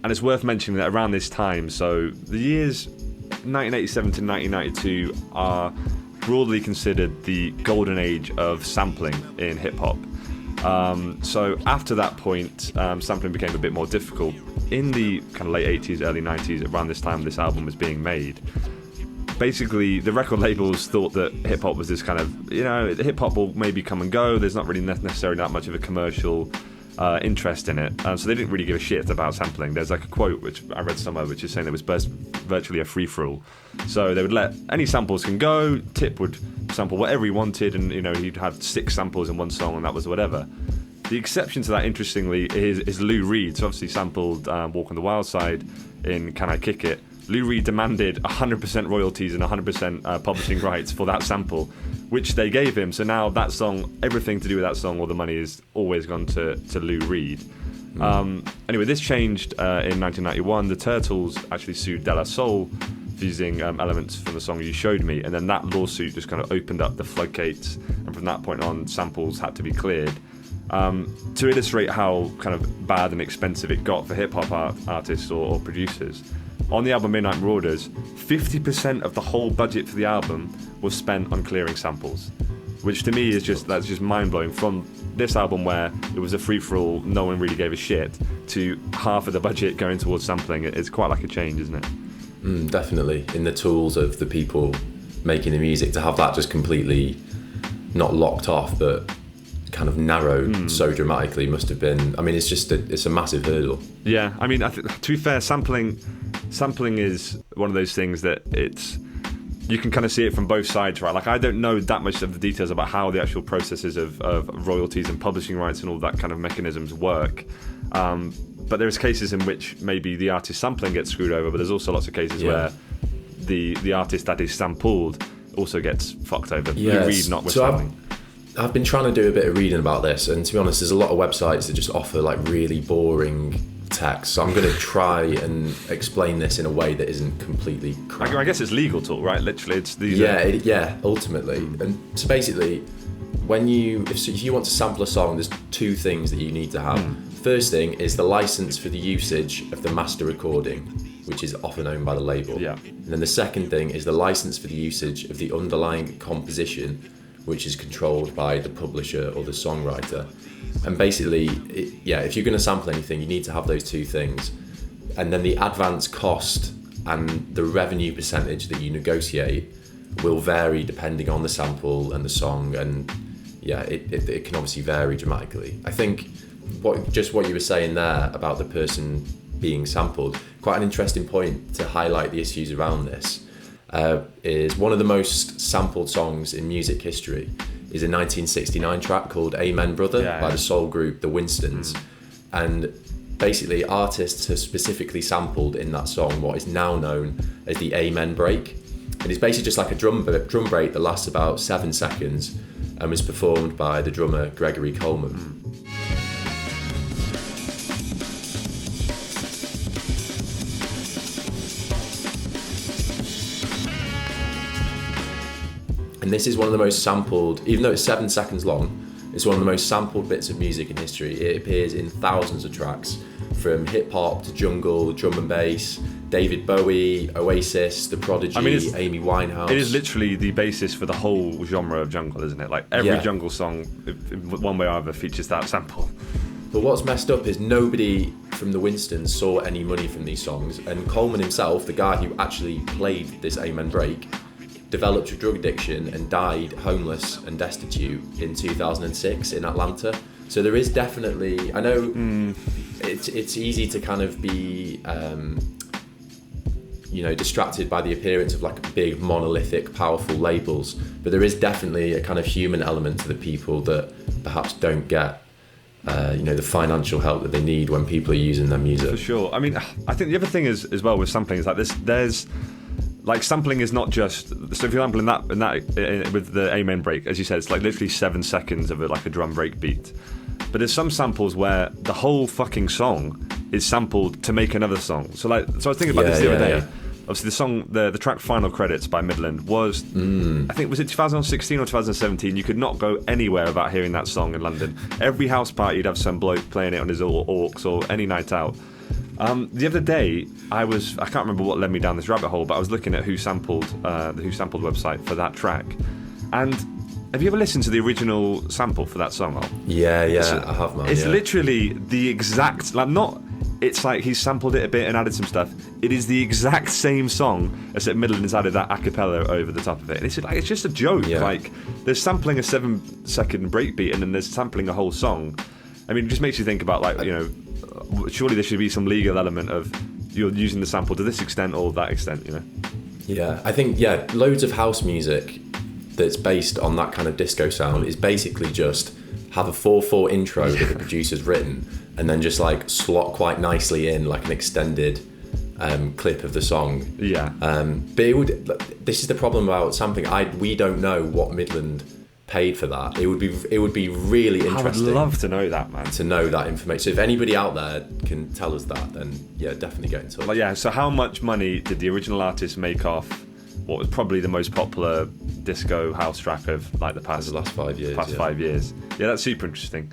And it's worth mentioning that around this time, so the years 1987 to 1992 are broadly considered the golden age of sampling in hip-hop. So after that point, sampling became a bit more difficult. In the kind of late 80s, early 90s, around this time this album was being made, basically the record labels thought that hip-hop was this kind of, hip-hop will maybe come and go, there's not really necessarily that much of a commercial interest in it, so they didn't really give a shit about sampling. There's like a quote which I read somewhere which is saying it was virtually a free-for-all. So they would let any samples can go, Tip would sample whatever he wanted, and he'd had 6 samples in one song and that was whatever. The exception to that, interestingly, is Lou Reed. So obviously sampled Walk on the Wild Side in Can I Kick It. Lou Reed demanded 100% royalties and 100% publishing rights for that sample, which they gave him. So now that song, everything to do with that song, all the money is always gone to Lou Reed. Anyway, this changed in 1991. The Turtles actually sued De La Soul for using elements from the song You Showed Me, and then that lawsuit just kind of opened up the floodgates, and from that point on, samples had to be cleared. To illustrate how kind of bad and expensive it got for hip-hop artists or producers, on the album Midnight Marauders, 50% of the whole budget for the album was spent on clearing samples, which to me is just mind-blowing. From this album where it was a free-for-all, no one really gave a shit, to half of the budget going towards sampling, it's quite like a change, isn't it? Definitely. In the tools of the people making the music, to have that just completely not locked off, but kind of narrowed so dramatically must have been, it's a massive hurdle. Yeah, to be fair, sampling is one of those things that you can kind of see it from both sides, right? Like, I don't know that much of the details about how the actual processes of royalties and publishing rights and all that kind of mechanisms work. But there's cases in which maybe the artist sampling gets screwed over, but there's also lots of cases where the artist that is sampled also gets fucked over. Yes. Lou Reed notwithstanding. I've been trying to do a bit of reading about this, and to be honest, there's a lot of websites that just offer like really boring text. So I'm going to try and explain this in a way that isn't completely crap. I guess it's legal talk, right? Literally, it's these. Ultimately, and so basically, if you want to sample a song, there's 2 things that you need to have. First thing is the license for the usage of the master recording, which is often owned by the label. Yeah. And then the second thing is the license for the usage of the underlying composition, which is controlled by the publisher or the songwriter. And basically, if you're going to sample anything, you need to have those 2 things. And then the advance cost and the revenue percentage that you negotiate will vary depending on the sample and the song. And it can obviously vary dramatically. I think what you were saying there about the person being sampled, quite an interesting point to highlight the issues around this. Is one of the most sampled songs in music history is a 1969 track called Amen Brother by the soul group The Winstons. And basically artists have specifically sampled in that song what is now known as the Amen break. And it's basically just like a drum break that lasts about 7 seconds and was performed by the drummer Gregory Coleman. And this is one of the most sampled, even though it's 7 seconds long, it's one of the most sampled bits of music in history. It appears in thousands of tracks, from hip-hop to jungle, drum and bass, David Bowie, Oasis, The Prodigy, Amy Winehouse. It is literally the basis for the whole genre of jungle, isn't it? Like, every jungle song, one way or other, features that sample. But what's messed up is nobody from the Winstons saw any money from these songs, and Coleman himself, the guy who actually played this Amen break, developed a drug addiction and died homeless and destitute in 2006 in Atlanta. So there is definitely, I know it's easy to kind of be distracted by the appearance of like big monolithic powerful labels, but there is definitely a kind of human element to the people that perhaps don't get the financial help that they need when people are using their music. For sure. I think the other thing is as well with sampling is like this. There's like sampling is not just. So for example, in that with the Amen break, as you said, it's like literally 7 seconds of like a drum break beat. But there's some samples where the whole fucking song is sampled to make another song. So I was thinking about this the other day. Yeah. Obviously, the song, the track "Final Credits" by Midland was, I think, was it 2016 or 2017? You could not go anywhere without hearing that song in London. Every house party, you'd have some bloke playing it on his aux or any night out. The other day, I can't remember what led me down this rabbit hole, but I was looking at the Who Sampled website for that track. And have you ever listened to the original sample for that song? Yeah, I have, man. It's literally the exact, it's like he's sampled it a bit and added some stuff. It is the exact same song, except Midland's added that a cappella over the top of it. And it's just a joke. Yeah. Like, there's sampling a 7-second breakbeat and then there's sampling a whole song. I mean, it just makes you think about, surely there should be some legal element of you're using the sample to this extent or that extent, Yeah, I think, loads of house music that's based on that kind of disco sound is basically just have a 4/4 intro that the producer's written and then just slot quite nicely in an extended clip of the song. Yeah. But this is the problem about sampling. We don't know what Midland paid for that. It would be really interesting. I would love to know that, man. To know that information. So if anybody out there can tell us that, then definitely get in touch. So how much money did the original artist make off what was probably the most popular disco house track of the last 5 years? Yeah, that's super interesting.